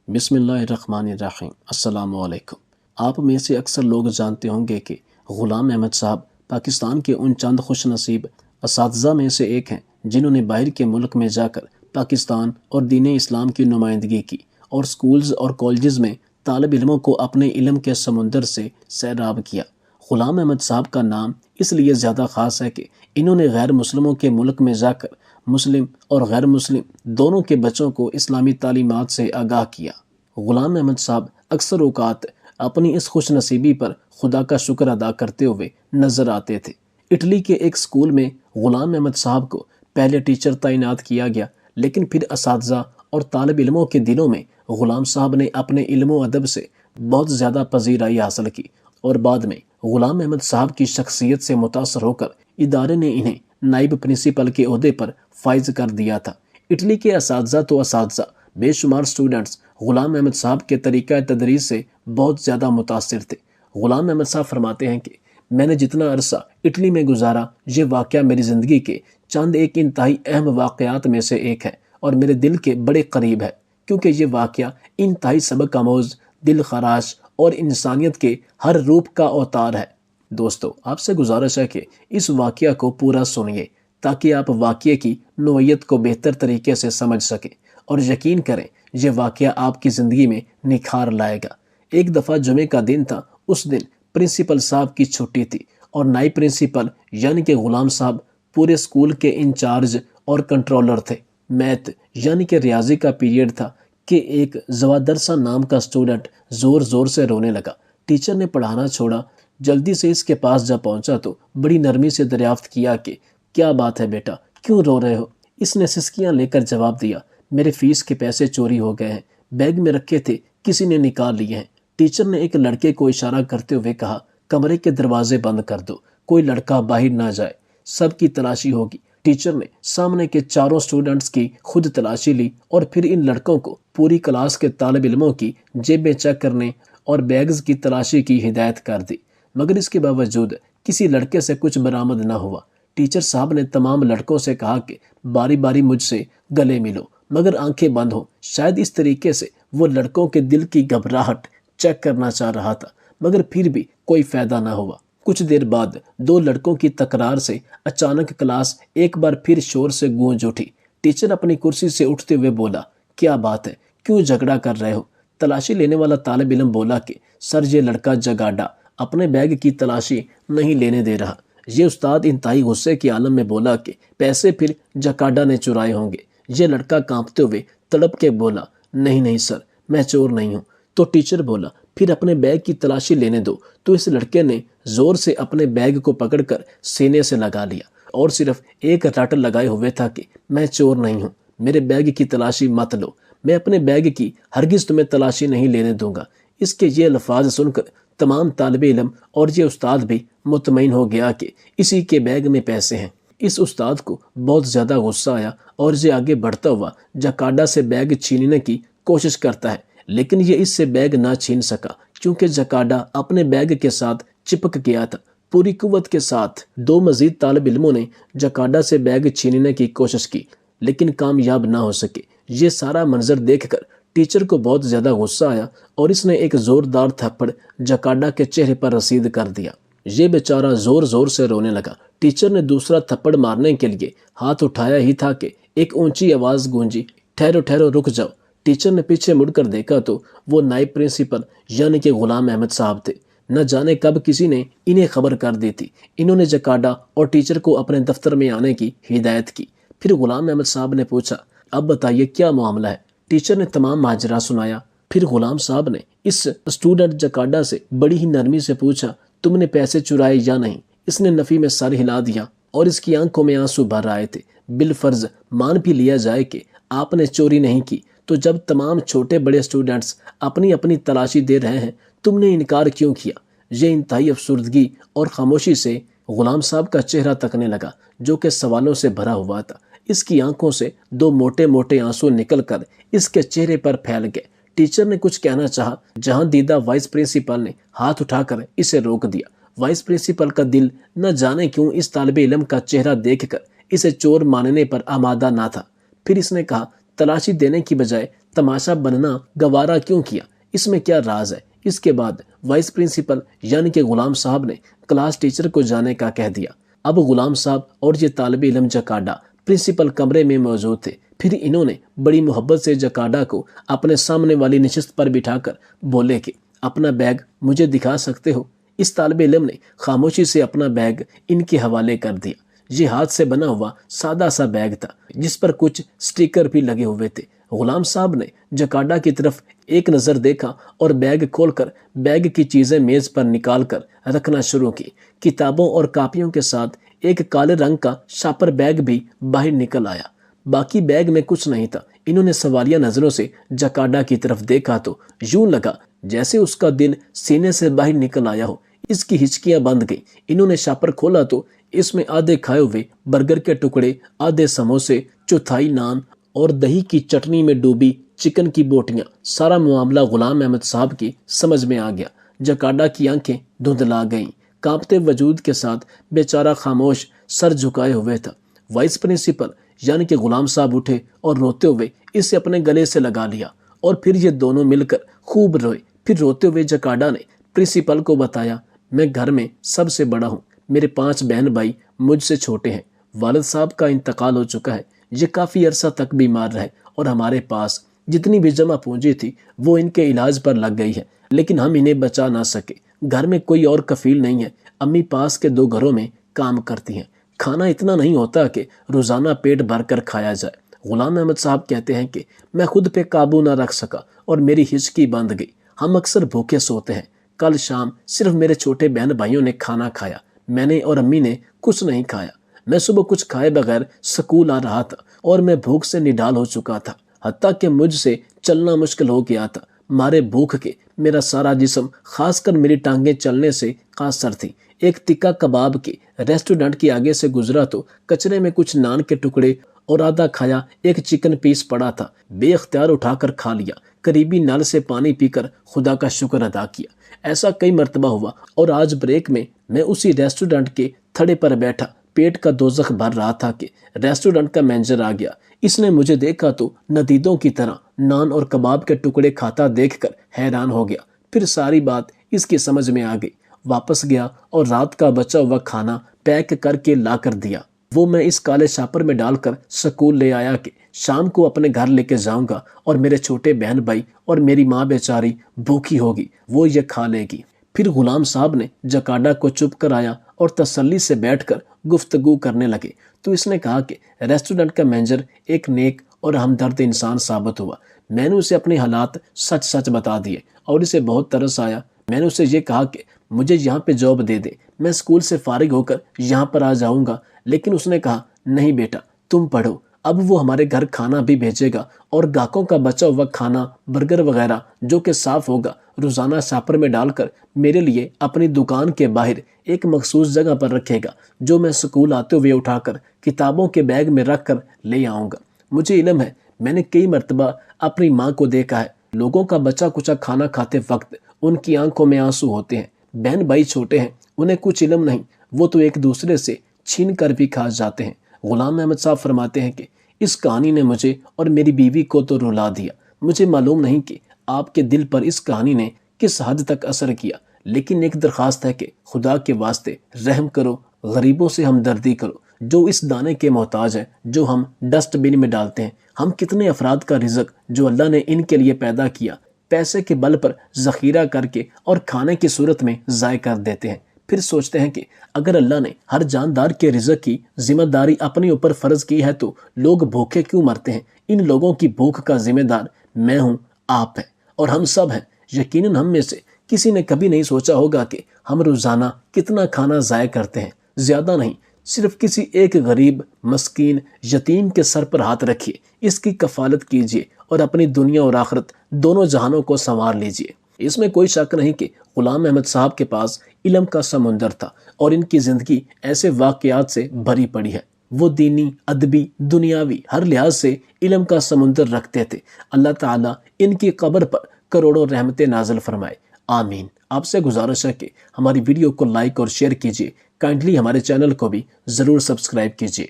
بسم اللہ الرحمن الرحیم۔ السلام علیکم۔ آپ میں سے اکثر لوگ جانتے ہوں گے کہ غلام احمد صاحب پاکستان کے ان چند خوش نصیب اساتذہ میں سے ایک ہیں جنہوں نے باہر کے ملک میں جا کر پاکستان اور دین اسلام کی نمائندگی کی اور سکولز اور کالجز میں طالب علموں کو اپنے علم کے سمندر سے سیراب کیا۔ غلام احمد صاحب کا نام اس لیے زیادہ خاص ہے کہ انہوں نے غیر مسلموں کے ملک میں جا کر مسلم اور غیر مسلم دونوں کے بچوں کو اسلامی تعلیمات سے آگاہ کیا۔ غلام احمد صاحب اکثر اوقات اپنی اس خوش نصیبی پر خدا کا شکر ادا کرتے ہوئے نظر آتے تھے۔ اٹلی کے ایک سکول میں غلام احمد صاحب کو پہلے ٹیچر تعینات کیا گیا، لیکن پھر اساتذہ اور طالب علموں کے دلوں میں غلام صاحب نے اپنے علم و ادب سے بہت زیادہ پذیرائی حاصل کی اور بعد میں غلام احمد صاحب کی شخصیت سے متاثر ہو کر ادارے نے انہیں نائب پرنسپل کے عہدے پر فائز کر دیا تھا۔ اٹلی کے اساتذہ بے شمار سٹوڈنٹس غلام احمد صاحب کے طریقہ تدریس سے بہت زیادہ متاثر تھے۔ غلام احمد صاحب فرماتے ہیں کہ میں نے جتنا عرصہ اٹلی میں گزارا، یہ واقعہ میری زندگی کے چند ایک انتہائی اہم واقعات میں سے ایک ہے اور میرے دل کے بڑے قریب ہے، کیونکہ یہ واقعہ انتہائی سبق آموز، دل خراش اور انسانیت کے ہر روپ کا اوتار ہے۔ دوستو، آپ سے گزارش ہے کہ اس واقعہ کو پورا سنیے تاکہ آپ واقعے کی نوعیت کو بہتر طریقے سے سمجھ سکیں، اور یقین کریں یہ واقعہ آپ کی زندگی میں نکھار لائے گا۔ ایک دفعہ جمعے کا دن تھا۔ اس دن پرنسپل صاحب کی چھٹی تھی اور نائب پرنسپل یعنی کہ غلام صاحب پورے سکول کے انچارج اور کنٹرولر تھے۔ میتھ یعنی کہ ریاضی کا پیریڈ تھا کہ ایک زوادرسہ نام کا اسٹوڈنٹ زور زور سے رونے لگا۔ ٹیچر نے پڑھانا چھوڑا، جلدی سے اس کے پاس جا پہنچا تو بڑی نرمی سے دریافت کیا کہ کیا بات ہے بیٹا، کیوں رو رہے ہو؟ اس نے سسکیاں لے کر جواب دیا، میرے فیس کے پیسے چوری ہو گئے ہیں، بیگ میں رکھے تھے، کسی نے نکال لیے ہیں۔ ٹیچر نے ایک لڑکے کو اشارہ کرتے ہوئے کہا، کمرے کے دروازے بند کر دو، کوئی لڑکا باہر نہ جائے، سب کی تلاشی ہوگی۔ ٹیچر نے سامنے کے چاروں سٹوڈنٹس کی خود تلاشی لی اور پھر ان لڑکوں کو پوری کلاس کے طالب علموں کی جیبیں چیک کرنے اور بیگز کی تلاشی کی ہدایت کر دی، مگر اس کے باوجود کسی لڑکے سے کچھ برآمد نہ ہوا۔ ٹیچر صاحب نے تمام لڑکوں سے کہا کہ باری باری مجھ سے گلے ملو، مگر آنکھیں بند ہوں۔ شاید اس طریقے سے وہ لڑکوں کے دل کی گھبراہٹ چیک کرنا چاہ رہا تھا، مگر پھر بھی کوئی فائدہ نہ ہوا۔ کچھ دیر بعد دو لڑکوں کی تکرار سے اچانک کلاس ایک بار پھر شور سے گونج اٹھی۔ ٹیچر اپنی کرسی سے اٹھتے ہوئے بولا، کیا بات ہے، کیوں جھگڑا کر رہے ہو؟ تلاشی لینے والا طالب علم بولا کہ سر، یہ لڑکا جگاڈا اپنے بیگ کی تلاشی نہیں لینے دے رہا۔ یہ استاد انتہائی غصے کے عالم میں بولا کہ پیسے پھر جکاڈا نے چرائے ہوں گے۔ یہ لڑکا کانپتے ہوئے تڑپ کے بولا، نہیں سر، میں چور نہیں ہوں۔ تو ٹیچر بولا، پھر اپنے بیگ کی تلاشی لینے دو۔ تو اس لڑکے نے زور سے اپنے بیگ کو پکڑ کر سینے سے لگا لیا اور صرف ایک رٹ لگائے ہوئے تھا کہ میں چور نہیں ہوں، میرے بیگ کی تلاشی مت لو، میں اپنے بیگ کی ہرگز تمہیں تلاشی نہیں لینے دوں گا۔ اس کے یہ الفاظ سن کر تمام طالب علم اور یہ استاد بھی مطمئن ہو گیا کہ اسی کے بیگ میں پیسے ہیں۔ اس استاد کو بہت زیادہ غصہ آیا اور یہ آگے بڑھتا ہوا جکاڈا سے بیگ چھیننے کی کوشش کرتا ہے، لیکن یہ اس سے بیگ نہ چھین سکا کیونکہ جکاڈا اپنے بیگ کے ساتھ چپک گیا تھا۔ پوری قوت کے ساتھ دو مزید طالب علموں نے جکاڈا سے بیگ چھیننے کی کوشش کی، لیکن کامیاب نہ ہو سکے۔ یہ سارا منظر دیکھ کر ٹیچر کو بہت زیادہ غصہ آیا اور اس نے ایک زوردار تھپڑ جکاڈا کے چہرے پر رسید کر دیا۔ یہ بیچارہ زور زور سے رونے لگا۔ ٹیچر نے دوسرا تھپڑ مارنے کے لیے ہاتھ اٹھایا ہی تھا کہ ایک اونچی آواز گونجی، ٹھہرو ٹھہرو، رک جاؤ۔ ٹیچر نے پیچھے مڑ کر دیکھا تو وہ نائب پرنسپل یعنی کہ غلام احمد صاحب تھے۔ نہ جانے کب کسی نے انہیں خبر کر دی تھی۔ انہوں نے جکاڈا اور ٹیچر کو اپنے دفتر میں آنے کی ہدایت کی۔ پھر غلام احمد صاحب نے پوچھا، اب بتائیے کیا معاملہ ہے؟ ٹیچر نے تمام ماجرا سنایا۔ پھر غلام صاحب نے اس اسٹوڈنٹ جکاڈا سے بڑی ہی نرمی سے پوچھا، تم نے پیسے چرائے یا نہیں؟ اس نے نفی میں سر ہلا دیا اور اس کی آنکھوں میں آنسو بھر آئے تھے۔ بالفرض مان بھی لیا جائے کہ آپ نے چوری نہیں کی، تو جب تمام چھوٹے بڑے اسٹوڈنٹس اپنی اپنی تلاشی دے رہے ہیں، تم نے انکار کیوں کیا؟ یہ انتہائی افسردگی اور خاموشی سے غلام صاحب کا چہرہ تکنے لگا جو کہ سوالوں سے بھرا ہوا تھا۔ اس کی آنکھوں سے دو موٹے موٹے آنسو نکل کر اس کے چہرے پر پھیل گئے۔ ٹیچر نے کچھ کہنا چاہا، جہاں دیدہ وائس پرنسپل نے ہاتھ اٹھا کر اسے روک دیا۔ وائس پرنسپل کا دل نہ جانے کیوں اس طالب علم کا چہرہ دیکھ کر اسے چور ماننے پر آمادہ نہ تھا۔ پھر اس نے کہا، تلاشی دینے کی بجائے تماشا بننا گوارا کیوں کیا؟ اس میں کیا راز ہے؟ اس کے بعد وائس پرنسپل یعنی کہ غلام صاحب نے کلاس ٹیچر کو جانے کا کہہ دیا۔ اب غلام صاحب اور یہ طالب علم جکاڈا پرنسپل کمرے میں موجود تھے۔ پھر انہوں نے بڑی محبت سے جکاڈا کو اپنے سامنے والی نشست پر بٹھا کر بولے کہ اپنا بیگ مجھے دکھا سکتے ہو؟ اس طالب علم نے خاموشی سے اپنا بیگ ان کے حوالے کر دیا۔ یہ ہاتھ سے بنا ہوا سادہ سا بیگ تھا جس پر کچھ سٹیکر بھی لگے ہوئے تھے۔ غلام صاحب نے جکاڈا کی طرف ایک نظر دیکھا اور بیگ کھول کر بیگ کی چیزیں میز پر نکال کر رکھنا شروع کی۔ کتابوں اور کاپیوں کے ساتھ ایک کالے رنگ کا شاپر بیگ بھی باہر نکل آیا۔ باقی بیگ میں کچھ نہیں تھا۔ انہوں نے سوالیہ نظروں سے جکاڈا کی طرف دیکھا تو یوں لگا جیسے اس کا دل سینے سے باہر نکل آیا ہو۔ اس کی ہچکیاں بند گئیں۔ انہوں نے شاپر کھولا تو اس میں آدھے کھائے ہوئے برگر کے ٹکڑے، آدھے سموسے، چوتھائی نان اور دہی کی چٹنی میں ڈوبی چکن کی بوٹیاں۔ سارا معاملہ غلام احمد صاحب کی سمجھ میں آ گیا۔ جکاڈا کی آنکھیں دھندلا گئیں۔ کانپتے وجود کے ساتھ بیچارہ خاموش سر جھکائے ہوئے تھا۔ وائس پرنسپل یعنی کہ غلام صاحب اٹھے اور روتے ہوئے اسے اپنے گلے سے لگا لیا اور پھر یہ دونوں مل کر خوب روئے۔ پھر روتے ہوئے جکاڈا نے پرنسپل کو بتایا، میں گھر میں سب سے بڑا ہوں، میرے 5 بہن بھائی مجھ سے چھوٹے ہیں۔ والد صاحب کا انتقال ہو چکا ہے، یہ کافی عرصہ تک بیمار رہے اور ہمارے پاس جتنی بھی جمع پونجی تھی وہ ان کے علاج پر لگ گئی ہے، لیکن ہم انہیں بچا نہ سکے۔ گھر میں کوئی اور کفیل نہیں ہے۔ امی پاس کے 2 گھروں میں کام کرتی ہیں۔ کھانا اتنا نہیں ہوتا کہ روزانہ پیٹ بھر کر کھایا جائے۔ غلام احمد صاحب کہتے ہیں کہ میں خود پہ قابو نہ رکھ سکا اور میری ہچکی بند گئی۔ ہم اکثر بھوکے سوتے ہیں۔ کل شام صرف میرے چھوٹے بہن بھائیوں نے کھانا کھایا، میں نے اور امی نے کچھ نہیں کھایا۔ میں صبح کچھ کھائے بغیر سکول آ رہا تھا اور میں بھوک سے نڈال ہو چکا تھا، حتیٰ کہ مجھ سے چلنا مشکل ہو گیا تھا۔ مارے بھوک کے میرا سارا جسم، خاص کر میری ٹانگیں چلنے سے قاصر تھی۔ ایک تکہ کباب کے ریسٹورنٹ کے آگے سے گزرا تو کچرے میں کچھ نان کے ٹکڑے اور آدھا کھایا ایک چکن پیس پڑا تھا۔ بے اختیار اٹھا کر کھا لیا۔ قریبی نل سے پانی پی کر خدا کا شکر ادا کیا۔ ایسا کئی مرتبہ ہوا اور آج بریک میں اسی ریسٹورنٹ کے تھڑے پر بیٹھا پیٹ کا دوزخ بھر رہا تھا کہ ریسٹورنٹ کا مینیجر آ گیا۔ اس نے مجھے دیکھا تو ندیدوں کی طرح نان اور کباب کے ٹکڑے کھاتا دیکھ کر حیران ہو گیا۔ پھر ساری بات اس کی سمجھ میں آ گئی۔ واپس گیا اور رات کا بچا ہوا کھانا پیک کر کے لا کر دیا۔ وہ میں اس کالے شاپر میں ڈال کر سکول لے آیا کہ شام کو اپنے گھر لے کے جاؤں گا اور میرے چھوٹے بہن بھائی اور میری ماں بیچاری بھوکی ہوگی، وہ یہ کھا لے گی۔ پھر غلام صاحب نے جکاڈا کو چپ کرایا اور تسلی سے بیٹھ کر گفتگو کرنے لگے تو اس نے کہا کہ ریسٹورنٹ کا مینیجر ایک نیک اور ہمدرد انسان ثابت ہوا۔ میں نے اسے اپنے حالات سچ سچ بتا دیے اور اسے بہت ترس آیا۔ میں نے اسے یہ کہا کہ مجھے یہاں پہ جاب دے دے، میں اسکول سے فارغ ہو کر یہاں پر آ جاؤں گا، لیکن اس نے کہا نہیں بیٹا تم پڑھو۔ اب وہ ہمارے گھر کھانا بھی بھیجے گا اور گاہکوں کا بچا ہوا کھانا، برگر وغیرہ جو کہ صاف ہوگا، روزانہ شاپر میں ڈال کر میرے لیے اپنی دکان کے باہر ایک مخصوص جگہ پر رکھے گا، جو میں سکول آتے ہوئے اٹھا کر کتابوں کے بیگ میں رکھ کر لے آؤں گا۔ مجھے علم ہے، میں نے کئی مرتبہ اپنی ماں کو دیکھا ہے، لوگوں کا بچا کچا کھانا کھاتے وقت ان کی آنکھوں میں آنسو ہوتے ہیں۔ بہن بھائی چھوٹے ہیں، انہیں کچھ علم نہیں، وہ تو ایک دوسرے سے چھین کر بھی کھا جاتے ہیں۔ غلام احمد صاحب فرماتے ہیں کہ اس کہانی نے مجھے اور میری بیوی کو تو رلا دیا۔ مجھے معلوم نہیں کہ آپ کے دل پر اس کہانی نے کس حد تک اثر کیا، لیکن ایک درخواست ہے کہ خدا کے واسطے رحم کرو، غریبوں سے ہمدردی کرو، جو اس دانے کے محتاج ہیں جو ہم ڈسٹ بن میں ڈالتے ہیں۔ ہم کتنے افراد کا رزق جو اللہ نے ان کے لیے پیدا کیا، پیسے کے بل پر ذخیرہ کر کے اور کھانے کی صورت میں ضائع کر دیتے ہیں۔ پھر سوچتے ہیں کہ اگر اللہ نے ہر جاندار کے رزق کی ذمہ داری اپنے اوپر فرض کی ہے تو لوگ بھوکے کیوں مرتے ہیں؟ ان لوگوں کی بھوک کا ذمہ دار میں ہوں، آپ ہیں اور ہم سب ہیں۔ یقیناً ہم میں سے کسی نے کبھی نہیں سوچا ہوگا کہ ہم روزانہ کتنا کھانا ضائع کرتے ہیں۔ زیادہ نہیں، صرف کسی ایک غریب، مسکین، یتیم کے سر پر ہاتھ رکھیے، اس کی کفالت کیجیے اور اپنی دنیا اور آخرت دونوں جہانوں کو سنوار لیجیے۔ اس میں کوئی شک نہیں کہ غلام احمد صاحب کے پاس علم کا سمندر تھا اور ان کی زندگی ایسے واقعات سے بھری پڑی ہے۔ وہ دینی، ادبی، دنیاوی ہر لحاظ سے علم کا سمندر رکھتے تھے۔ اللہ تعالیٰ ان کی قبر پر کروڑوں رحمتیں نازل فرمائے، آمین۔ آپ سے گزارش ہے کہ ہماری ویڈیو کو لائک اور شیئر کیجیے، کائنڈلی ہمارے چینل کو بھی ضرور سبسکرائب کیجیے۔